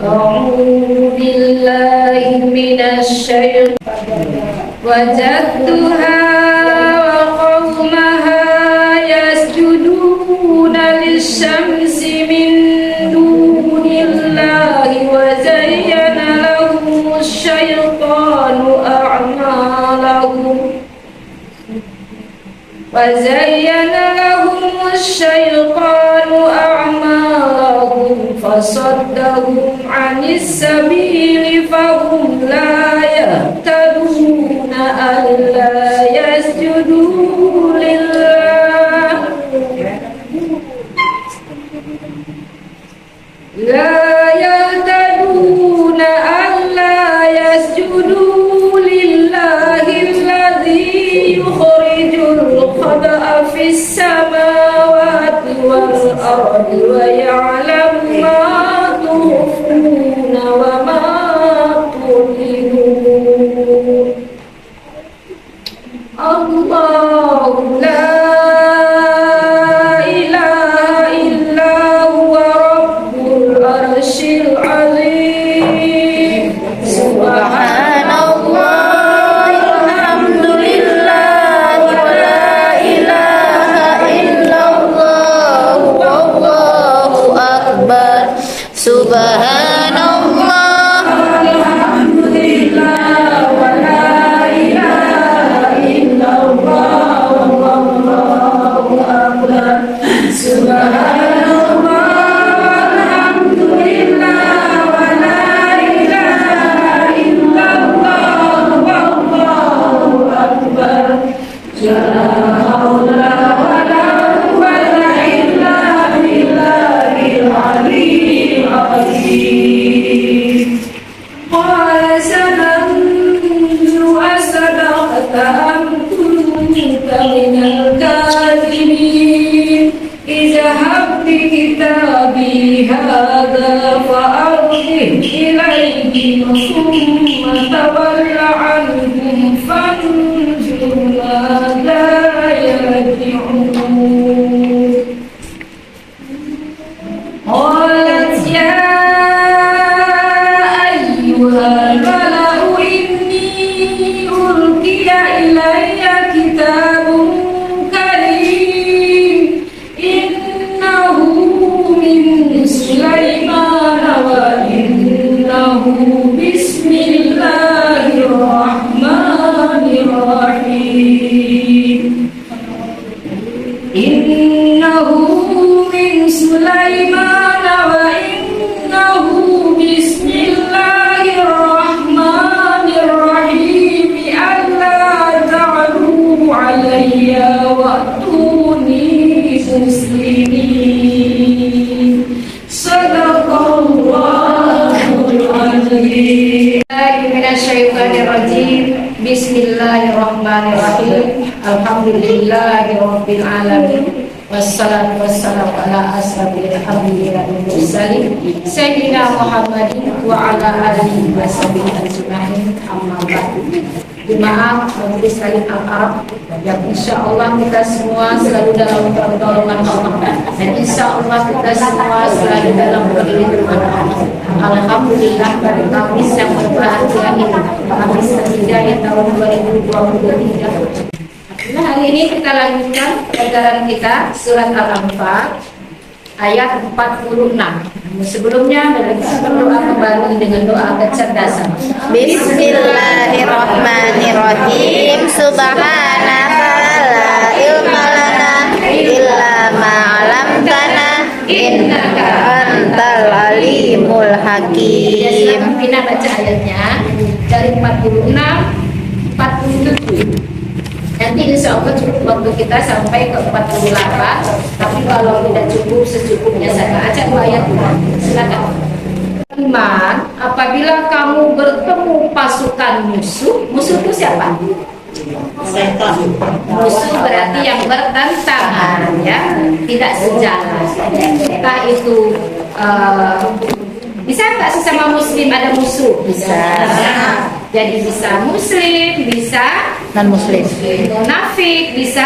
أعوذ بالله من الشيطان وجدتها وقومها يسجدون للشمس من دون الله وزين لهم الشيطان أعمالهم فصدهم عن السبيل فهم لا يهتدون ألا يسجدوا لله الذي يخرج الخبأ في السماوات والأرض ويعلم ما تخفون وما تعلنون الله لا إله إلا هو رب العرش العظيم سبحان الله الحمد لله ولا إله إلا الله والله أكبر سبحان الله الحمد لله ولا إله إلا الله والله أكبر سبحان الله الحمد لله ولا إله إلا الله والله أكبر لا حول ولا قوة إلا بالله العلي العظيم قال سننزل أصدقت أم كنت من الكاذبين اذهب بكتابي هذا فأرجه إليهم ثم تول عنهم فانظر ماذا يرجعون قالت يا أيها الملأ إني ألقي إلي كتاب كريم إنه من سليمان وإنه بسم الله الرحمن الرحيم إنه من سليمان وإنه بسم الله الرحمن الرحيم ألا تعلوا علي وأتوني مسلمين صدق الله العظيم من الشيطان الرجيم بسم الله الرحمن الرحيم الحمد لله رب العالمين wassalatu wassalamu ala asrafil anbiya'i wal mursalin sayyidina Muhammadin wa ala alihi washabihi ajma'in amma ba'du. Jemaah Majelis Taklim Al-Arab yang insyaallah kita semua selalu dalam pertolongan Allah dan insyaallah kita semua selalu dalam perlindungan Allah. Alhamdulillah pada Kamis yang berbahagia ini, Kamis ketiga yang tahun 2023. Nah, hari ini kita lanjutkan pelajaran kita surat Al-Anfal ayat 46. Sebelumnya kita berdoa kembali dengan doa kecerdasan. Bismillahirrahmanirrahim. Subhanaka la ilma lana illa ma 'allamtana innaka antal alimul hakim. Kita baca ayatnya dari 46 47. Nanti insya Allah cukup waktu kita sampai ke 48. Tapi kalau tidak cukup, secukupnya saya baca 2 ayat. Silakan. Iman, apabila kamu bertemu pasukan musuh itu siapa? Setan. Musuh berarti yang bertentangan, ya, tidak sejalan. Entah itu bisa nggak sesama muslim ada musuh? Bisa. Jadi bisa muslim, bisa Non muslim. munafik, bisa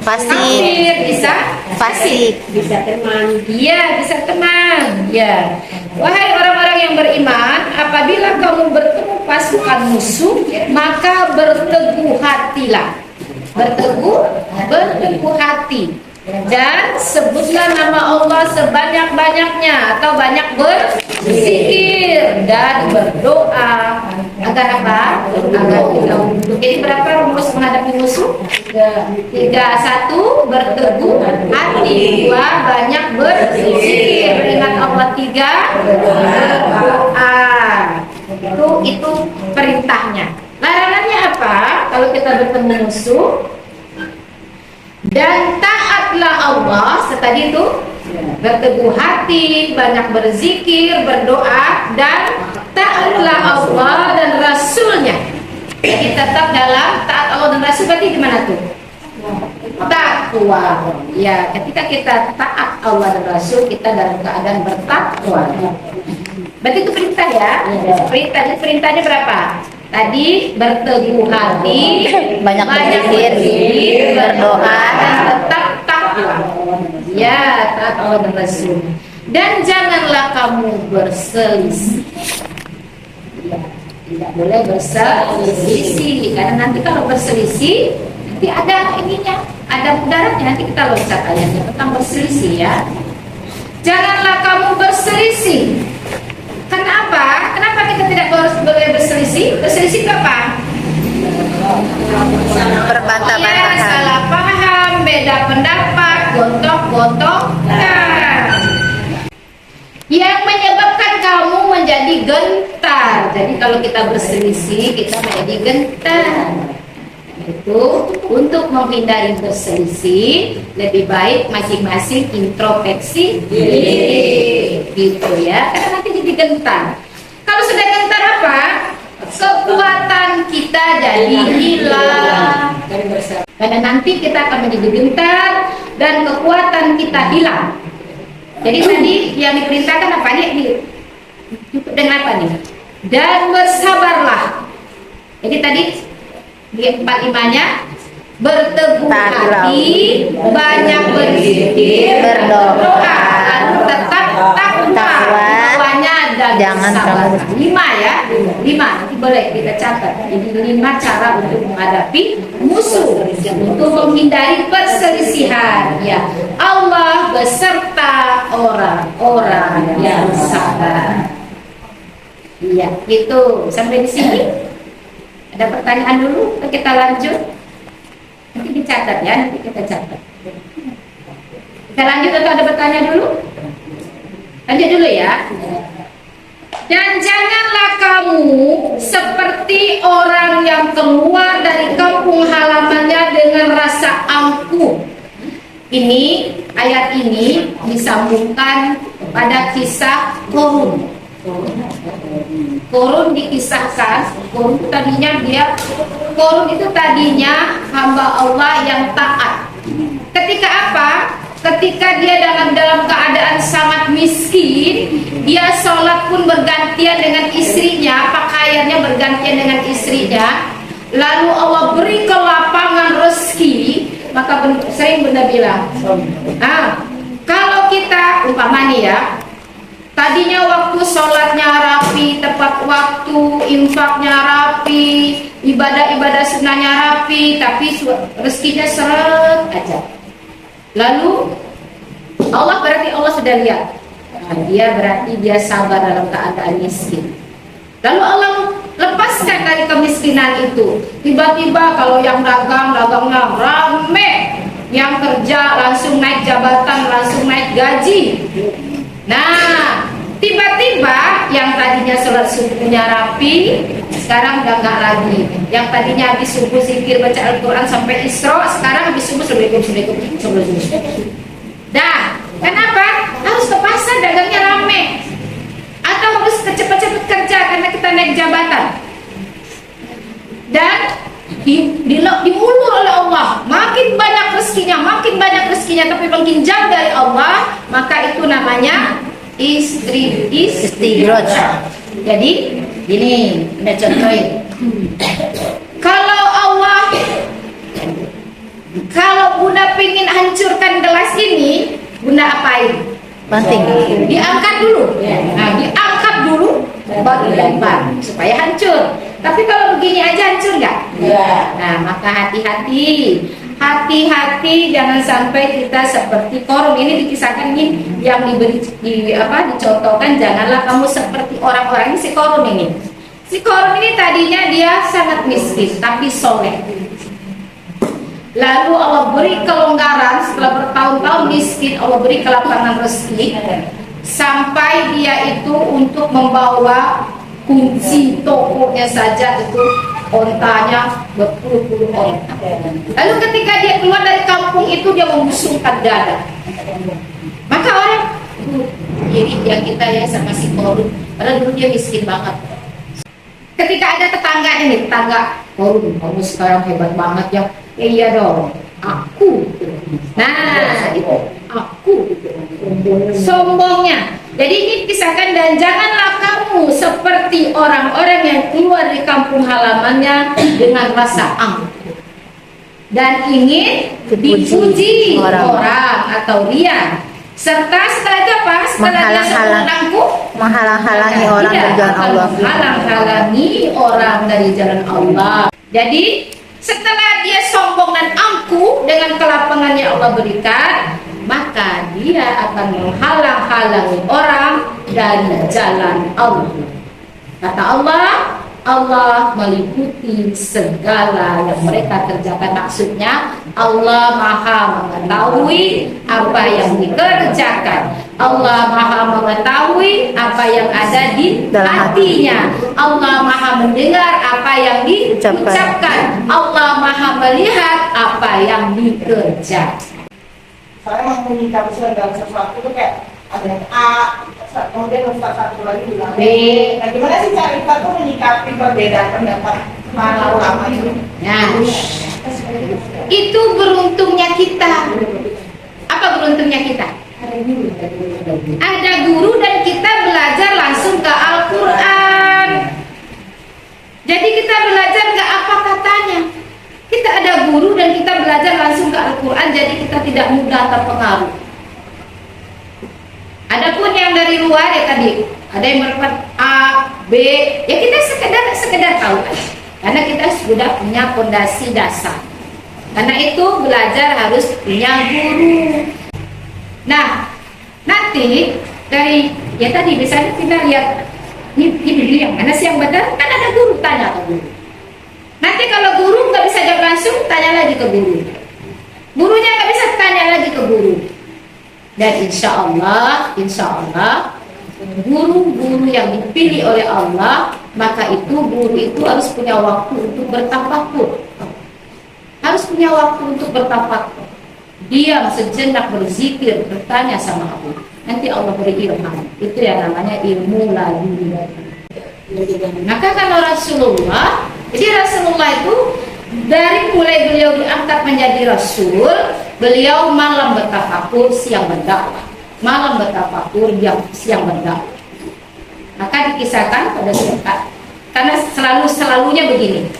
Fasik. kafir, bisa Fasik. bisa teman. Iya, bisa teman. Ya. Wahai orang-orang yang beriman, pasukan musuh, maka berteguh hatilah. Berteguh hati. Dan sebutlah nama Allah sebanyak-banyaknya atau banyak berzikir dan berdoa agar apa? Agar kita untung. Jadi berapa rumus menghadapi musuh? 3. 1. Berteguh hati. 2. Banyak berzikir. Ingat Allah. 3. Berdoa. Itu perintahnya. Larangannya apa? Kalau kita bertemu musuh, dan taatlah Allah, tadi itu berteguh hati, banyak berzikir, berdoa, dan taatlah Allah dan Rasulnya. Jadi tetap dalam taat Allah dan Rasul, berarti gimana tuh? Takwa. Ya, ketika kita taat Allah dan Rasul, kita dalam keadaan bertakwa. Berarti itu perintah ya. Perintahnya berapa? Tadi berteguh hati, banyak berzikir, berdoa, dan tetap takwa. Ya, taat Allah dan Rasul. Dan janganlah kamu berselisih. Ya, tidak boleh berselisih. Karena nanti kalau berselisih, nanti ada ininya, ada mudaratnya. Nanti kita loncat ayatnya tentang berselisih ya. Janganlah kamu berselisih. Kenapa? Kenapa kita tidak boleh berselisih? Berselisih itu apa? berbantah-bantahan. Ya, salah paham, beda pendapat, gontok-gontokan. Yang menyebabkan kamu menjadi gentar. Jadi kalau kita berselisih, kita menjadi gentar. Itu untuk menghindari berselisih, lebih baik masing-masing introspeksi diri, gitu ya. Karena nanti jadi gentar. Kalau sudah gentar apa? Kekuatan kita jadi hilang. Karena nanti kita akan menjadi gentar dan kekuatan kita hilang. Jadi tadi yang diperintahkan apa nih? Dengan apa nih? Dan bersabarlah. Jadi tadi di 4-5-nya berteguh hati, banyak berzikir, berdoa, tetap takwa. Jangan kamu 5 ya, 5 nanti boleh kita catat. Jadi 5 cara untuk menghadapi musuh, untuk menghindari perselisihan. Ya, Allah beserta orang-orang yang sabar. Iya, gitu. Sampai di sini. Ada pertanyaan dulu, kita lanjut. Nanti dicatat ya, nanti kita catat. Kita lanjut atau ada pertanyaan dulu? Lanjut dulu ya. Dan janganlah kamu seperti orang yang keluar dari kampung halamannya dengan rasa angkuh. Ini, ayat ini disambungkan pada kisah Korun. Korun dikisahkan, Korun itu tadinya hamba Allah yang taat. Ketika apa? Ketika dia dalam keadaan sangat miskin, dia sholat pun bergantian dengan istrinya, pakaiannya bergantian dengan istrinya. Lalu Allah beri kelapangan rezeki, maka sering Bunda bilang, kalau kita umpamanya ya, tadinya waktu sholatnya rapi, tepat waktu, infaknya rapi, ibadah-ibadah sunnahnya rapi, tapi rezekinya seret aja. Lalu Allah sudah lihat, dia sabar dalam keadaan miskin. Lalu Allah lepaskan dari kemiskinan itu. Tiba-tiba kalau yang dagangnya rame, yang kerja langsung naik jabatan, langsung naik gaji. Nah, tiba-tiba yang tadinya sholat subuhnya rapi, sekarang udah nggak lagi. Yang tadinya habis subuh zikir baca Al-Quran sampai Isra, sekarang habis subuh Assalamualaikum. Dah, kenapa? Harus ke pasar dagangnya rame, atau harus cepat-cepat kerja karena kita naik jabatan. Dan dimulur oleh Allah, makin banyak rezekinya, tapi makin jauh dari Allah, maka itu namanya istidraj. Jadi gini, kita contohin. Kalau Bunda pengen hancurkan gelas ini, Bunda apain? Banting. Diangkat dulu. Nah, diangkat dulu. dilempar supaya hancur. Tapi kalau begini aja hancur nggak? Nah, maka hati-hati. Hati-hati jangan sampai kita seperti Korun. Ini dikisahkan ini yang dicontohkan, janganlah kamu seperti orang-orang ini. Si Korun ini. Si Korun ini tadinya dia sangat miskin tapi soleh. Lalu Allah beri kelonggaran setelah bertahun-tahun miskin, Allah beri kelapangan rezeki sampai dia itu untuk membawa kunci tokonya saja itu ontanya berpuluh-puluh onta. Lalu ketika dia keluar dari kampung itu dia membusungkan dada. Maka orang iri yang kita ya sama si Korun, padahal dulu dia miskin banget. Ketika ada tetangga ini, tetangga Korun, kamu sekarang hebat banget ya. Iya dong, aku. Nah, itu aku. Sombongnya. Jadi ini kisahkan, dan janganlah kamu seperti orang-orang yang keluar di kampung halamannya dengan rasa angkuh dan ingin dipuji orang atau ria. Serta setelah itu apa? Setelah dia sombong angkuh, menghalang-halangi orang dari jalan Allah. Menghalang-halangi orang dari jalan Allah. Jadi setelah dia sombong dan angkuh dengan kelapangan yang Allah berikan, maka dia akan menghalang-halangi orang dari jalan Allah. Kata Allah, Allah meliputi segala yang mereka kerjakan. Maksudnya Allah Maha mengetahui apa yang dikerjakan. Allah Maha mengetahui apa yang ada di hatinya. Allah Maha mendengar apa yang diucapkan. Allah Maha melihat apa yang dikerjakan. Saya mau menyikapi segala sesuatu itu kayak ada yang A, kemudian Ustaz satu lagi bilang B. Nah, gimana sih cara kita tuh menyikapi perbedaan pendapat para ulama itu? Nah, itu beruntungnya kita. Apa beruntungnya kita? Ada guru dan kita belajar langsung ke Al-Quran. Jadi kita belajar nggak apa katanya. Kita ada guru dan kita belajar langsung ke Al-Quran, jadi kita tidak mudah terpengaruh. Adapun yang dari luar ya tadi, ada yang merupakan A, B, ya kita sekedar tahu aja. Karena kita sudah punya fondasi dasar. Karena itu belajar harus punya guru. Nah, nanti dari ya tadi misalnya kita lihat ini yang mana sih yang benar? Kan ada guru, tanya ke guru. Nanti kalau guru nggak bisa jawab langsung, tanya lagi ke guru. Gurunya nggak bisa, tanya lagi ke guru. Dan insya Allah, guru-guru yang dipilih oleh Allah, maka itu guru itu harus punya waktu untuk bertafakur. Harus punya waktu untuk bertafakur. Diam sejenak, berzikir, bertanya sama Allah. Nanti Allah beri ilham. Itu yang namanya ilmu laduni. Maka kalau Rasulullah, jadi Rasulullah itu dari mulai beliau diangkat menjadi Rasul, beliau malam bertafakur, siang berdakwah. Malam bertafakur, siang berdakwah. Maka dikisahkan pada saat, karena selalunya begini.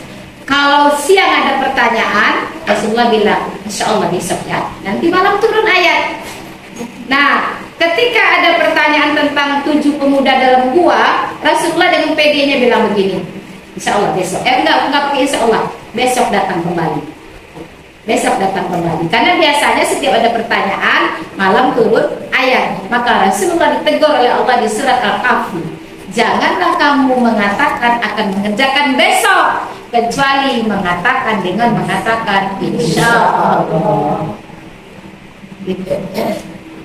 Kalau siang ada pertanyaan, Rasulullah bilang, insya Allah besok ya. Nanti malam turun ayat. Nah, ketika ada pertanyaan tentang 7 pemuda dalam gua, Rasulullah dengan PD-nya bilang begini, insya Allah besok. Enggak pakai insya Allah. Besok datang kembali. Besok datang kembali. Karena biasanya setiap ada pertanyaan, malam turun ayat. Maka Rasulullah ditegur oleh Allah di surat Al-Kahfi. Janganlah kamu mengatakan akan mengerjakan besok, kecuali mengatakan dengan mengatakan insya Allah. Gitu.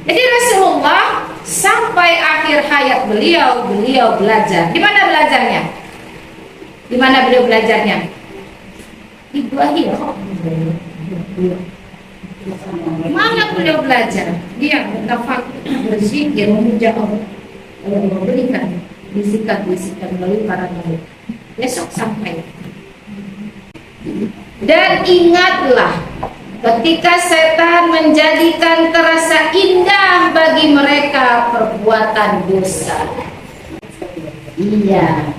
Jadi Rasulullah sampai akhir hayat beliau belajar. Di mana belajarnya? Di mana beliau belajarnya? Di Gua Hira. Mana beliau belajar? Dia bertafakur, berzikir, memuja Allah. Allah memberikan bisikan-bisikan melalui para nabi. Besok sampai. Dan ingatlah, ketika setan menjadikan terasa indah bagi mereka perbuatan dosa. Iya.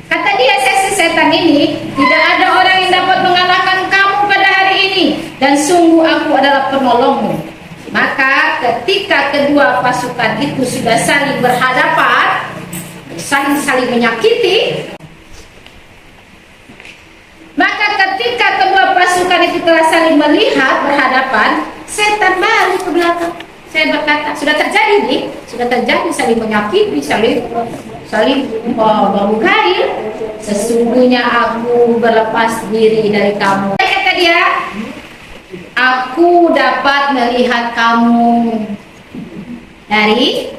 Kata dia, si setan ini, tidak ada orang yang dapat mengalahkan kamu pada hari ini, dan sungguh aku adalah penolongmu. Maka ketika kedua pasukan itu sudah saling berhadapan, saling menyakiti, maka ketika kedua pasukan itu telah saling melihat berhadapan, setan balik ke belakang. Saya berkata, sudah terjadi nih, sudah terjadi saling menyakiti, saling melukai. Sesungguhnya aku berlepas diri dari kamu. Kata dia, aku dapat melihat kamu dari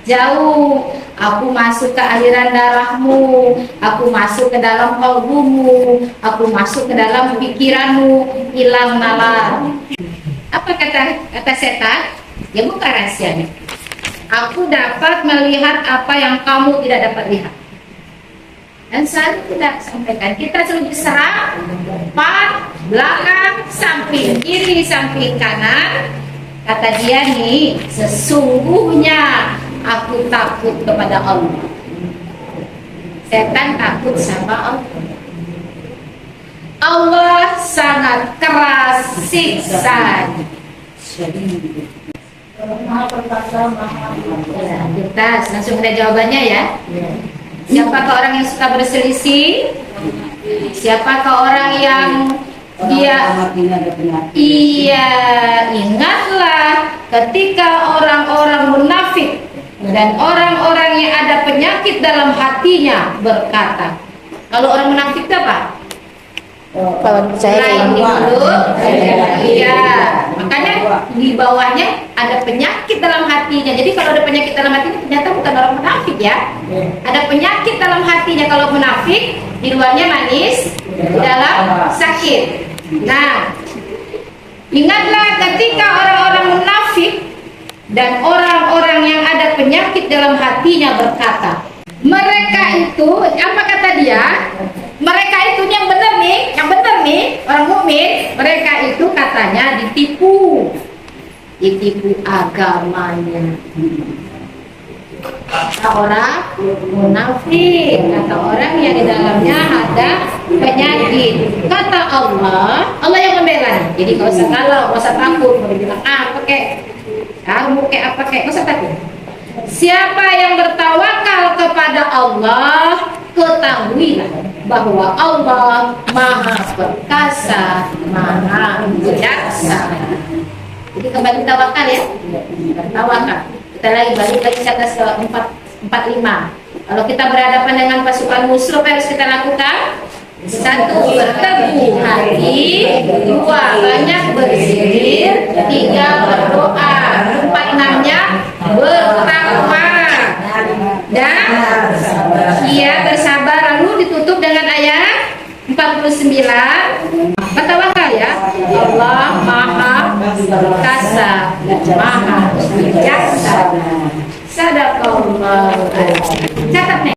jauh. Aku masuk ke aliran darahmu, aku masuk ke dalam kalbumu, aku masuk ke dalam pikiranmu, hilang nalar. Apa kata setan? Ya bukan rahasianya. Aku dapat melihat apa yang kamu tidak dapat lihat. Dan selalu tidak sampaikan, kita selalu diserang, depan, belakang, samping kiri, samping kanan. Kata dia nih, sesungguhnya aku takut kepada Allah. Setan takut sama Allah. Allah sangat keras siksa. Ya, kita langsung ada jawabannya ya. Siapakah orang yang suka berselisih? Siapakah orang yang iya, ingatlah ketika orang-orang munafik dan orang-orang yang ada penyakit dalam hatinya berkata. Kalau orang munafik itu apa? Kalau percaya iya, makanya di bawahnya ada penyakit dalam hatinya. Jadi kalau ada penyakit dalam hatinya ternyata bukan orang munafik ya. Ada penyakit dalam hatinya. Kalau munafik di luarnya manis, di dalam sakit. Nah, ingatlah ketika orang-orang munafik dan orang-orang yang ada penyakit dalam hatinya berkata, mereka itu, apa kata dia? Mereka itu yang benar nih, orang mukmin, mereka itu katanya ditipu agamanya. Kata orang munafik, kata orang yang di dalamnya ada penyakit. Kata Allah yang membela. Jadi kalau usah galau, kalau usah takut, mau dibilang apa kek, kamu kek apa kek, usah takut. Siapa yang bertawakal kepada Allah, ketahuilah bahwa Allah Maha Perkasa, Maha Bijaksana. Jadi kembali tawakal ya, tawakal. Kita balik lagi ke atas ke 45. Kalau kita berhadapan dengan pasukan musuh, apa harus kita lakukan? 1. Berteguh hati. 2. Banyak berzikir. 3. Berdoa. 4-6-nya bertakwa. Dan bersabar. Lalu ditutup dengan ayat 49. Bertawakal ya. Allah Maha Perkasa dan Maha Bijaksana. Sadaqallahu. Catat nih.